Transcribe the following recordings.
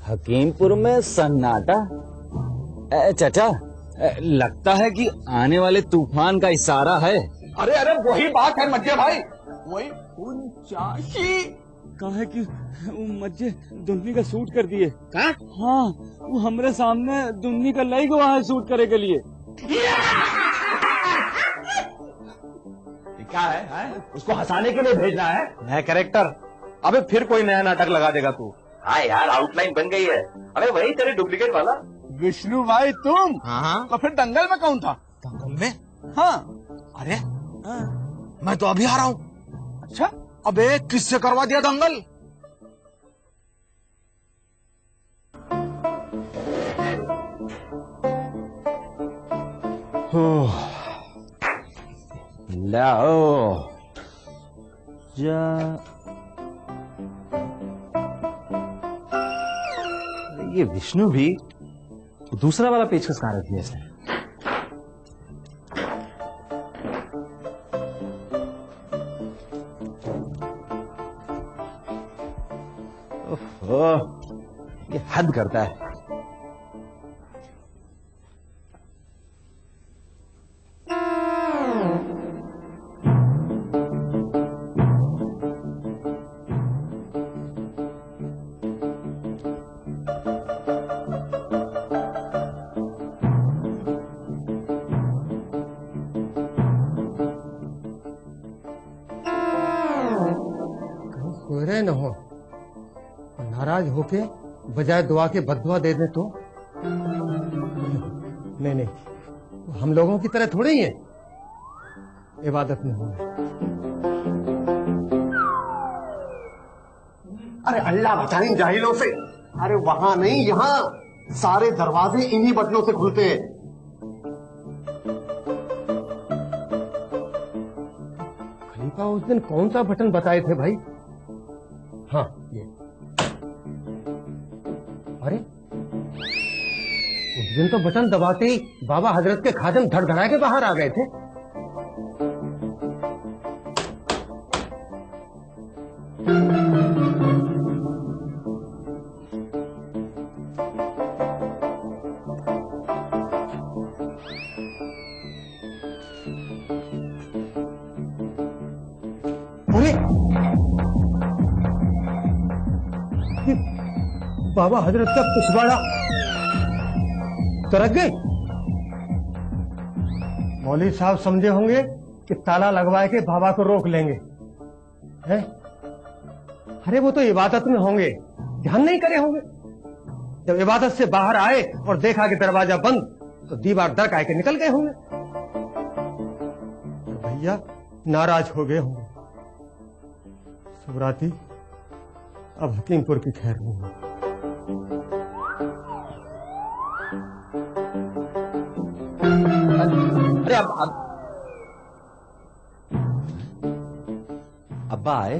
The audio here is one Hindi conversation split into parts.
हकीमपुर में सन्नाटा। चाचा, लगता है कि आने वाले तूफान का इशारा है। अरे अरे वही बात है मज्जे भाई, वही चाची कहा है कि वो मज्जे दुन्नी का सूट कर दिए। हाँ, वो हमरे सामने दुन्नी का लाई गवा है सूट करे के लिए। क्या है? उसको हंसाने के लिए भेजना है? नया कैरेक्टर? अबे फिर कोई नया नाटक लगा देगा तू। हाँ यार, आउटलाइन बन गई है। अरे वही तेरे डुप्लीकेट वाला। विष्णु भाई तुम? हाँ। तो फिर दंगल में कौन था? दंगल में? हाँ। अरे मैं तो अभी आ रहा हूँ। अच्छा, अबे किससे करवा दिया दंगल? लाओ जा। ये विष्णु भी दूसरा वाला पेचकस कहाँ रख दिया इसने? ओह, ये हद करता है। न हो नाराज होके बजाय दुआ के बददुआ दे दे तो नहीं, हम लोगों की तरह थोड़े ही है। इबादत में होना। अरे अल्लाह बचाए इन जाहिलों से। अरे वहां नहीं, यहाँ सारे दरवाजे इन्हीं बटनों से खुलते हैं। खलीफा उस दिन कौन सा बटन बताए थे भाई? हाँ, ये। अरे उस दिन तो बटन दबाते ही बाबा हजरत के खादिम धड़धड़ा के बाहर आ गए थे। बाबा हजरत का पिछवाड़ा तरक गए। मौलवी साहब समझे होंगे कि ताला लगवा के बाबा को रोक लेंगे, हैं? अरे वो तो इबादत में होंगे, ध्यान नहीं करे होंगे। जब इबादत से बाहर आए और देखा कि दरवाजा बंद, तो दीवार दरकाए के निकल गए होंगे। भैया नाराज हो गए होंगे। सुबराती, अब हकीमपुर की खैर नहीं। अरे अब्बा आए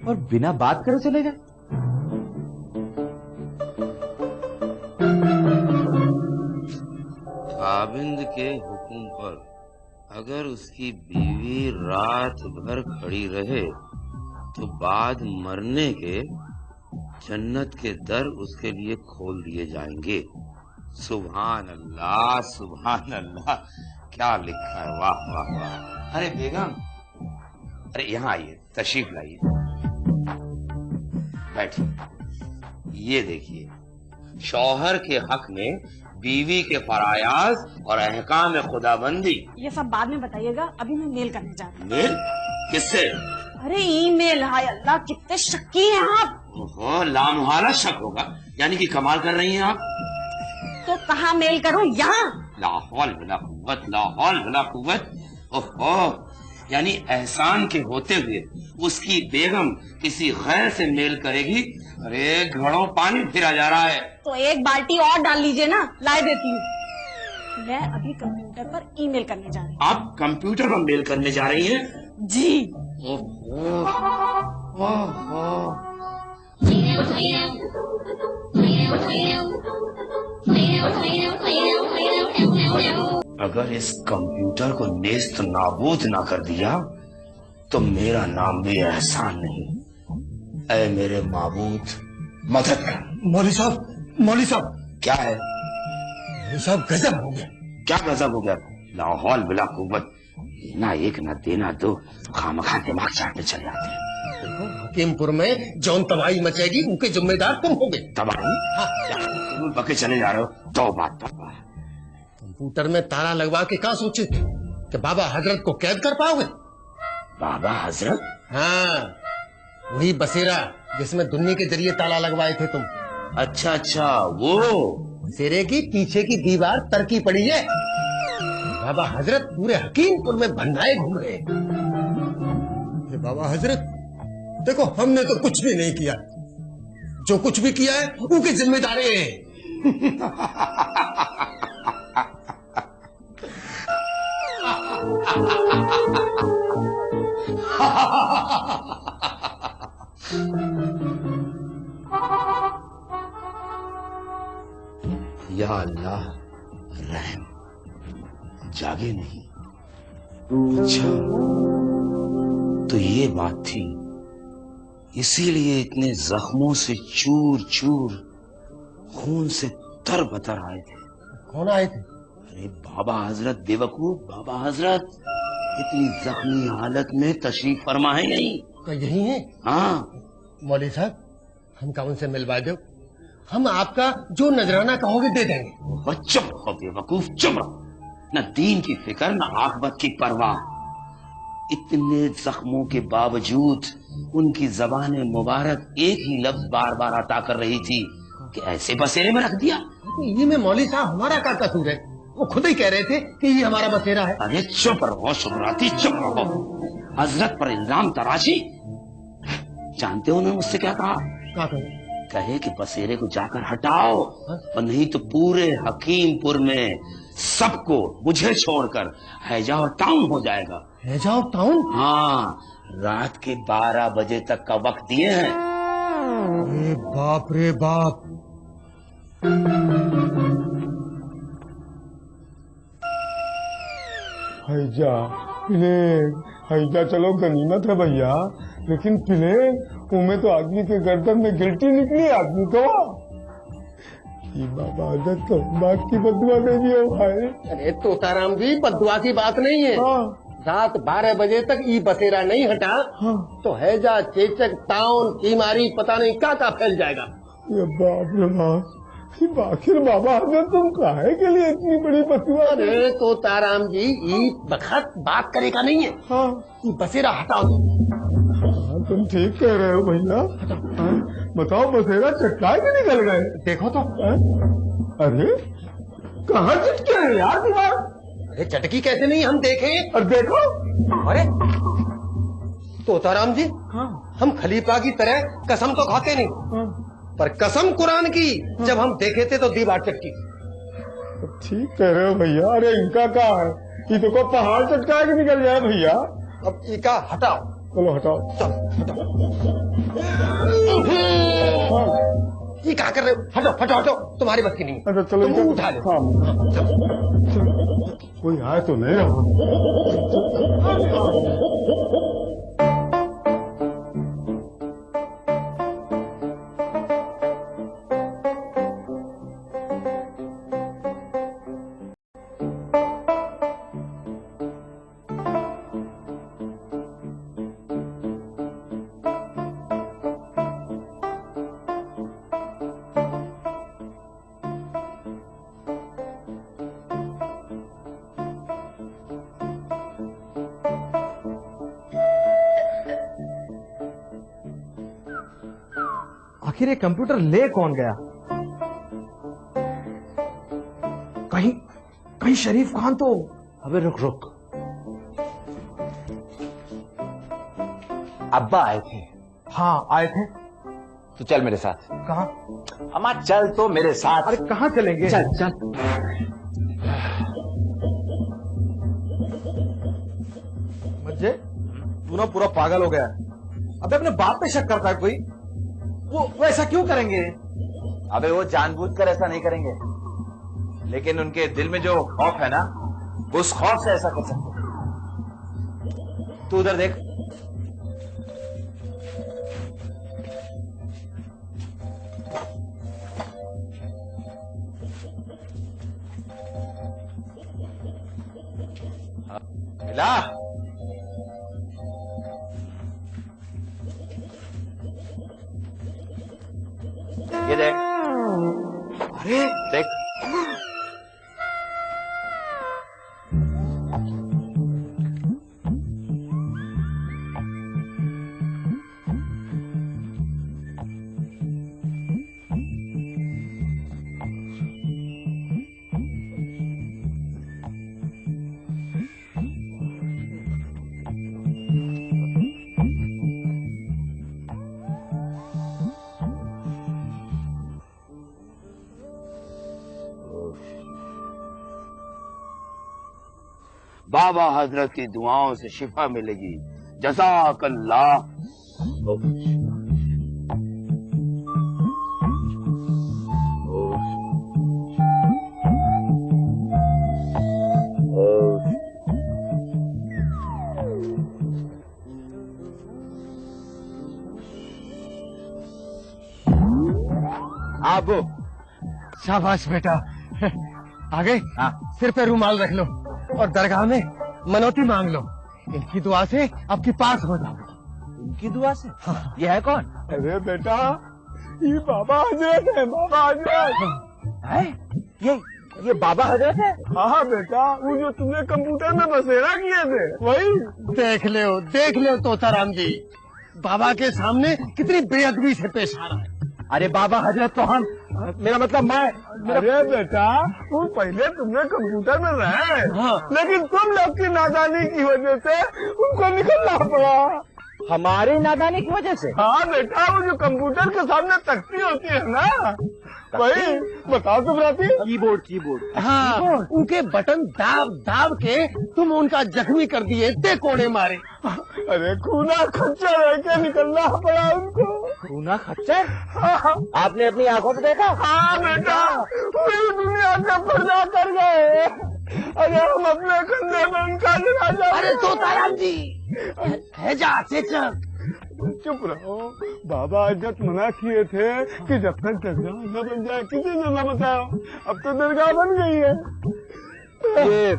और बिना बात करे चले गए। खाविंद के हुक्म पर अगर उसकी बीवी रात भर खड़ी रहे तो बाद मरने के जन्नत के दर उसके लिए खोल दिए जाएंगे। सुभान अल्लाह, सुभान अल्लाह, क्या लिखा है, वाह वाह वाह। अरे बेगम, अरे यहाँ आइए, तशरीफ लाइए, बैठिए। ये देखिए, शौहर के हक में बीवी के फरायाज और अहकाम खुदाबंदी। ये सब बाद में बताइएगा, अभी मैं मेल करने जा रही मेल किससे? हूँ। अरे ईमेल, हाय अल्लाह कितने शक्की हैं आप। ओहो, लामुहाला शक होगा, यानी कि कमाल कर रही हैं आप। तो कहाँ मेल करूँ? यहाँ। ला हौल वला कुव्वत, ला हौल वला कुव्वत। ओहो, यानी एहसान के होते हुए उसकी बेगम किसी गैर से मेल करेगी। अरे घड़ों पानी फिरा जा रहा है। तो एक बाल्टी और डाल लीजिए ना, लाए देती हूँ। मैं अभी कंप्यूटर पर ईमेल करने जा रही हूँ। आप कंप्यूटर पर मेल करने जा रही हैं? जी। ओहो, ओहो। अगर इस कंप्यूटर को नेस्त नाबूद ना कर दिया तो मेरा नाम भी एहसान नहीं। ऐ मेरे माबूद, मदद कर। मौली साहब क्या है? मौली साहब गजब हो गया। क्या गजब हो गया? लाहौल बिला कुव्वत, ना एक ना देना दो, खामखा दिमाग चाटने चले आते हैं। हकीमपुर में जौन तबाही मचेगी उनके जिम्मेदार तुम होगे। तबाही? पके चले जा रहे हो? तौबा तौबा। कंप्यूटर में ताला लगवा के क्या सोचे थे कि बाबा हजरत को कैद कर पाओगे? बाबा हजरत? हाँ, वही बसेरा जिसमें दुनिया के जरिए ताला लगवाए थे तुम। अच्छा अच्छा, वो बसेरे की पीछे की दीवार तरकी पड़ी है। बाबा हजरत पूरे हकीमपुर में भंडाए घूम रहे। ये बाबा हजरत, देखो हमने तो कुछ भी नहीं किया, जो कुछ भी किया है उनकी जिम्मेदारी है। या अल्लाह रहम, जागे नहीं। अच्छा, तो ये बात थी, इसीलिए इतने जख्मों से चूर चूर खून से तरबतर आए थे। कौन आए थे? अरे बाबा हजरत, बेवकूफ बाबा हजरत, इतनी जख्मी हालत में तशरीफ फरमा है यहीं। तो यही है? हाँ। मौली साहब, हम का उनसे मिलवा दो, हम आपका जो नजराना कहोगे दे देंगे। चुप रहो बेवकूफ, चुप रहो। न दीन की फिक्र न आखिरत की परवाह। इतने जख्मों के बावजूद उनकी जबान मुबारक एक ही लफ्ज बार बार अता कर रही थी कि ऐसे बसेरे में रख दिया। ये में मौली साहब हमारा क्या कसूर है? वो खुद ही कह रहे थे कि ये हमारा बसेरा है। अरे चुप रहो शुभराती, चुप रहो। हजरत पर इल्जाम तराशी। जानते हो उन्होंने मुझसे क्या कहा? क्या कहें? कहे कि बसेरे को जाकर हटाओ, और नहीं तो पूरे हकीमपुर में सबको मुझे छोड़कर हैजा टाउन हो जाएगा। हैजा टाउन? हाँ, रात के 12 बजे तक का वक्त दिए हैं। अरे बाप रे बाप। हैजा प्लेन, हैजा चलो गनीमत है भैया, लेकिन प्लेन उनमें तो आदमी के गर्दन में गिल्टी निकली आदमी को। ये बाबा हजरत तो बात की बदुआ दे दिया भाई। अरे तोताराम जी, बदुआ की बात नहीं है। हाँ। रात 12 बजे तक ये बसेरा नहीं हटा, हाँ। तो हैजा, चेचक, टाउन, बीमारी पता नहीं क्या फैल जाएगा। ये बाप रे बाप, आखिर बाबा हजरत तुम काहे के लिए इतनी बड़ी बदुआ? अरे तोताराम जी, ये बखत बात करेगा नहीं है। हाँ। ये बसेरा हटाओ। हाँ, तुम ठीक कह रहे हो भैया। हाँ, बताओ बसेरा चटकाए के निकल गए? देखो तो। हाँ? अरे कहाँ चिटके हैं यार दिमाग? अरे चटकी कैसे नहीं, हम देखें। और देखो। अरे तोताराम जी, हाँ। हम खलीफा की तरह कसम तो खाते नहीं, हाँ। पर कसम कुरान की जब हम देखे थे तो दीवार चटकी। ठीक कह रहे हो भैया। अरे इनका क्या है, ये तो को पहाड़ चटका के निकल जाए भैया। अब इका हटाओ। चलो हटाओ। हाँ। ये क्या कर रहे हो? हटो हटो हटो, तुम्हारी बस की नहीं। अच्छा चलो तुम इनका- उठा लो। हाँ। चलो। कोई आए तो नहीं रहा। आखिर ये कंप्यूटर ले कौन गया? कहीं कहीं शरीफ खान तो। अबे रुक रुक, अब्बा आए थे। हाँ आए थे। तो चल मेरे साथ। कहाँ? अम्मा चल तो मेरे साथ। अरे कहाँ चलेंगे? चल चल। मज्जे, तू ना पूरा पागल हो गया है। अबे अपने बाप पे शक करता है कोई? वो ऐसा क्यों करेंगे? अबे वो जानबूझकर ऐसा नहीं करेंगे, लेकिन उनके दिल में जो खौफ है ना, उस खौफ से ऐसा कर सकते। तू उधर देख। मिला? ये देख। अरे देख। बाबा हजरत की दुआओं से शिफा मिलेगी। जज़ाकल्लाह। आप शाबाश बेटा, आ गए? हाँ। सिर पे रुमाल रख लो और दरगाह में मनौती मांग लो। इनकी दुआ से आपकी पास हो जाओ। उनकी दुआ से? हाँ। ये है कौन? अरे बेटा, ये बाबा हजरत है। बाबा हजरत है? ये बाबा हजरत है? हाँ बेटा, वो जो तुमने कंप्यूटर में बसेरा किए थे वही। देख लो तोताराम जी, बाबा के सामने कितनी बेअदबी से पेश आ रहा है। अरे बाबा हजरत तो हम, मेरा मतलब मैं। अरे बेटा, वो पहले तुमने कंप्यूटर में रहे, लेकिन तुम लोग की नादानी की वजह से उनको निकलना पड़ा। हमारी नादानी की वजह से? हाँ बेटा, वो जो कंप्यूटर के सामने तख्ती होती है ना, वही बताओ तुम राती। कीबोर्ड। हाँ, उनके बटन दाब के तुम उनका जख्मी कर दिए, कोड़े मारे। अरे खूना खच्चर रह के निकलना पड़ा उनको। खूना खच्चर? हाँ। आपने अपनी आंखों से देखा? हाँ बेटा, पूरी दुनिया का पर्दा कर गए। अरे हम अपने कंधे में उनका जनाजा। अरे तोताराम जी, चुप रहो। बाबा हजरत मना किए थे कि जब तक दरगाह न बन जाए किसी ने न बताओ। अब तो दरगाह बन गई है। ये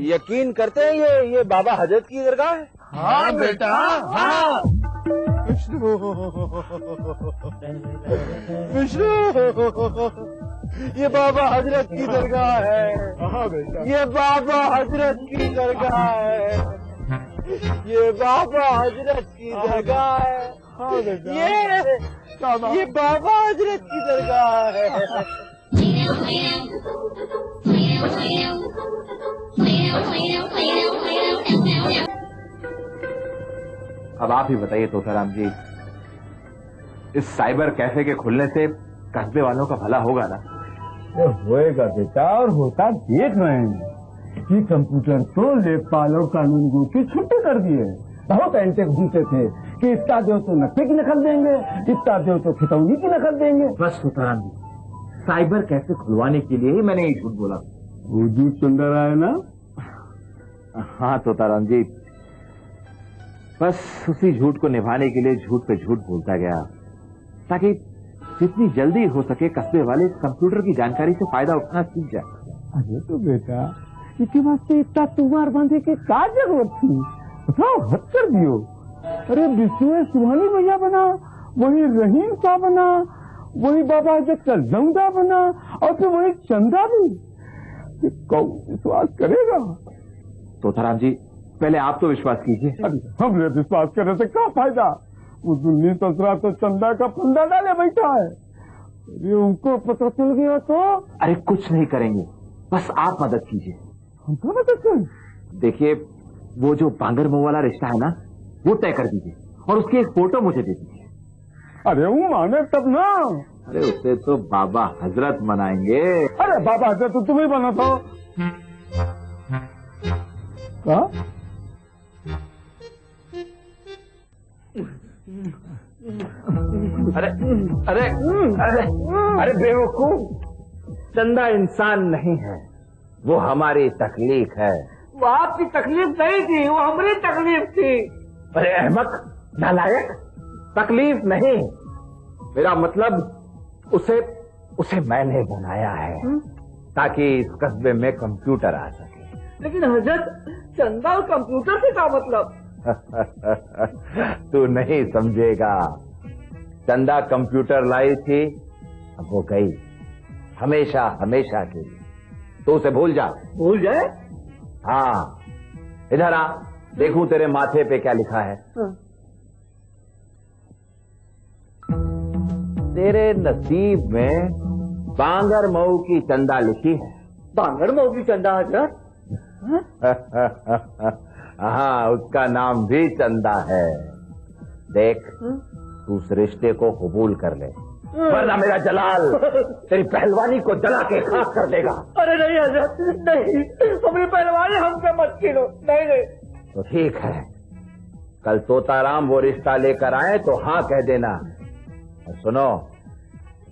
यकीन करते हैं ये बाबा हजरत की दरगाह है? हाँ बेटा, हाँ। विष्णु, ये बाबा हजरत की दरगाह है। हाँ बेटा, ये बाबा हजरत की दरगाह है। ये बाबा हजरत की दरगाह है। हाँ बेटा, ये बाबा हजरत की दरगाह है। अब आप ही बताइए तोताराम जी, इस साइबर कैफे के खुलने से कस्बे वालों का भला होगा ना? होएगा बेटा, और होता देख रहे हैं कि कंप्यूटर तो लेखपालों कानून गो की छुट्टी कर दिए। बहुत एंटे घूमते थे कि इतना दो तो नक्शे की नकल देंगे, इतना दो तो खितौनी की नकल देंगे। बस तोताराम जी, साइबर कैफे खुलवाने के लिए ही मैंने ये झूठ बोला। वो झूठ सुन रहा है ना? हाँ तोताराम जी, बस उसी झूठ को निभाने के लिए झूठ पे झूठ बोलता गया, ताकि जितनी जल्दी हो सके कस्बे वाले कंप्यूटर की जानकारी से फायदा उठाना सीख जाए। अरे तो बेटा, इसके वास्ते इतना तुम्हार बांधे की क्या जरूरत थी? बताओ, हद कर दियो। अरे विष्णु सुहानी भैया बना, वही रहीम सा बना, वही बाबा हजरत का जमदा बना, और फिर वही चंदा भी। कौन विश्वास करेगा? तोताराम जी, पहले आप तो विश्वास कीजिए। हमने विश्वास करने से क्या फायदा? वो दुल्ली ससुरा तो चंदा का फंदा डाले बैठा है। अरे उनको पता चल गया तो? अरे कुछ नहीं करेंगे, बस आप मदद कीजिए। हमको मदद कर? देखिए, वो जो बांगर मुंह वाला रिश्ता है ना, वो तय कर दीजिए और उसकी एक फोटो मुझे दे दीजिए। अरे वो माने तब ना। अरे उसे तो बाबा हजरत मनाएंगे। अरे बाबा हजरत तो तुम्हें बना था। क्या? अरे अरे अरे अरे बेवकूफ, चंदा इंसान नहीं है, वो हमारी तकलीफ है। वो आपकी तकलीफ नहीं थी, वो हमारी तकलीफ थी। अरे अहमक, नालायक, तकलीफ नहीं, मेरा मतलब उसे मैंने बनाया है ताकि इस कस्बे में कंप्यूटर आ सके। लेकिन हजरत, चंदा और कंप्यूटर से क्या मतलब? तू नहीं समझेगा। चंदा कंप्यूटर लाई थी, अब वो गई हमेशा हमेशा के लिए। तो उसे भूल जा। भूल जाए? हाँ, इधर आ, देखूं तेरे माथे पे क्या लिखा है। तेरे नसीब में बांगर मऊ की चंदा लिखी है। बांगर मऊ की चंदा हजरत? हाँ, उसका नाम भी चंदा है। देख, तू उस रिश्ते को कबूल कर ले, वरना मेरा जलाल तेरी पहलवानी को जला के खाक कर देगा। अरे नहीं हजरत, नहीं, अपनी पहलवानी हमसे मत छीनो। नहीं नहीं। तो ठीक है, कल तोताराम वो रिश्ता लेकर आए तो हाँ कह देना। और सुनो,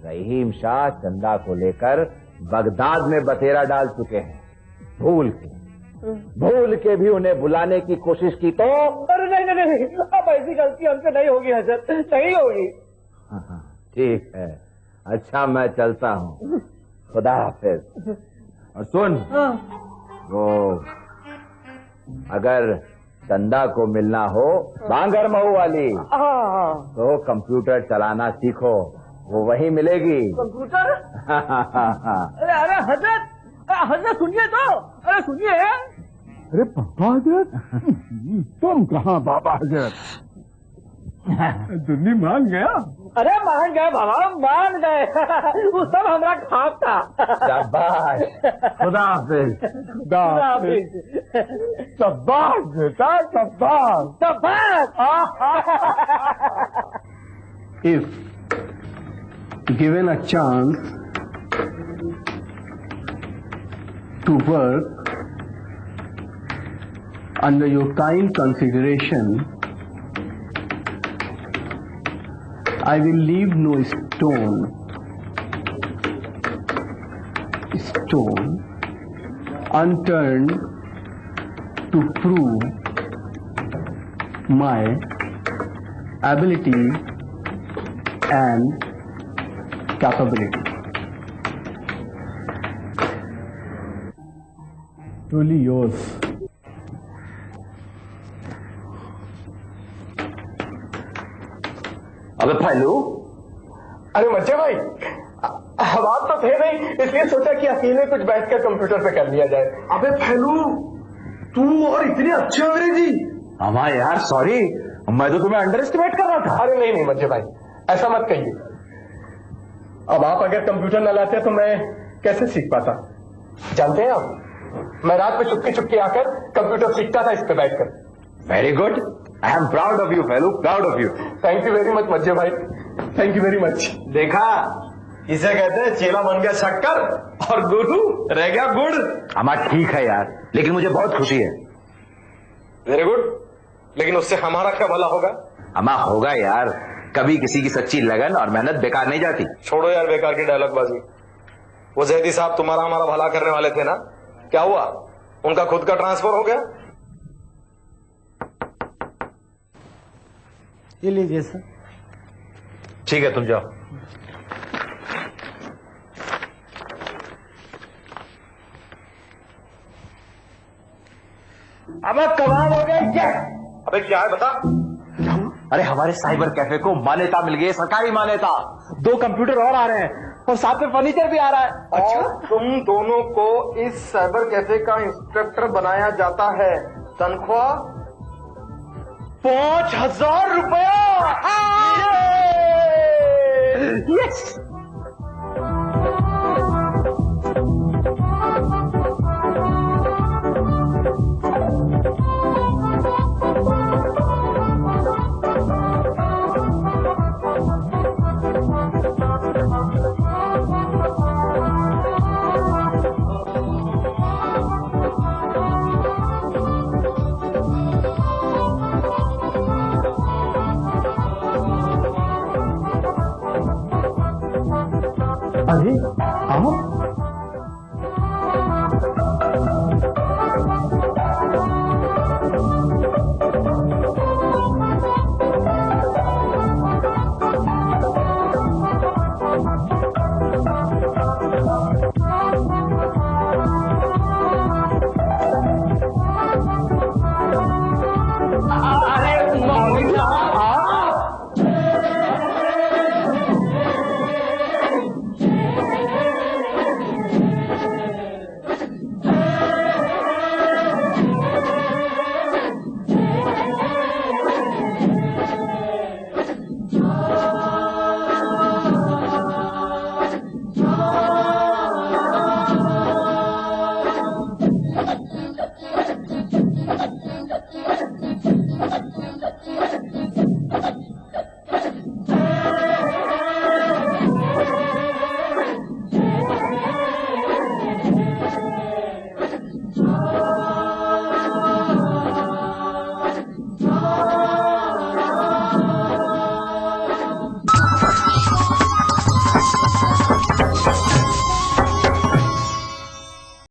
रहीम शाह चंदा को लेकर बगदाद में बतेरा डाल चुके हैं। भूल के भी उन्हें बुलाने की कोशिश की तो? अरे नहीं नहीं नहीं, अब ऐसी गलती हमसे नहीं होगी हजरत, नहीं होगी। हाँ, ठीक है, अच्छा मैं चलता हूँ, खुदा हाफिज। और सुन, वो अगर चंदा को मिलना हो बांगर मऊ वाली, तो कंप्यूटर चलाना सीखो, वो वहीं मिलेगी। कंप्यूटर? अरे अरे हजरत, हजरत सुनिए तो, अरे सुनिए। अरे बाबा हजरत, तुम कहाँ बाबा हजरत? दुल्ली मान गया? अरे मान गए बाबा, मान गए। वो सब हमारा खाक था। शाबाश, खुदा हाफिज। खुदा हाफिज। शाबाश बेटा, शाबाश शाबाश। If given a chance to work under your kind consideration, I will leave no stone unturned to prove my ability and capability. Truly yours. अबे फैलू, अरे मच्छे भाई, हम आप तो थे नहीं, इसलिए सोचा कि अकेले कुछ बैठकर कंप्यूटर पे कर लिया जाए। अबे फैलू, तू और इतनी अच्छी अंग्रेजी। अमा यार सॉरी, मैं तो तुम्हें अंडर एस्टिमेट कर रहा था। अरे नहीं नहीं मच्छे भाई, ऐसा मत कहिए। अब आप अगर कंप्यूटर न लाते तो मैं कैसे सीख पाता? जानते हैं आप, मैं रात में चुपके चुपके आकर कंप्यूटर सीखता था इस पे बैठकर। Very good, I am proud of you fellow, proud of you. Thank you very much Majje भाई, थैंक यू वेरी मच। देखा, इसे कहते हैं चेला बन गया शक्कर और गुरु रह गया गुड़। अमा ठीक है यार, लेकिन मुझे बहुत खुशी है। वेरी गुड, लेकिन उससे हमारा क्या भला होगा? अमा होगा यार, कभी किसी की सच्ची लगन और मेहनत बेकार नहीं जाती। छोड़ो यार बेकार की डायलॉग बाजी। वो जैदी साहब तुम्हारा हमारा भला करने वाले थे ना, क्या हुआ? उनका खुद का ट्रांसफर हो गया? ये लीजिए सर। ठीक है, तुम जाओ। अब कमाल हो गया क्या? अबे क्या है बता। अरे हमारे साइबर कैफे को मान्यता मिल गई, सरकारी मान्यता। 2 कंप्यूटर और आ रहे हैं और साथ में फर्नीचर भी आ रहा है। अच्छा, तुम दोनों को इस साइबर कैफे का इंस्ट्रक्टर बनाया जाता है। तनख्वाह 5,000 रुपया। यस। अरे आओ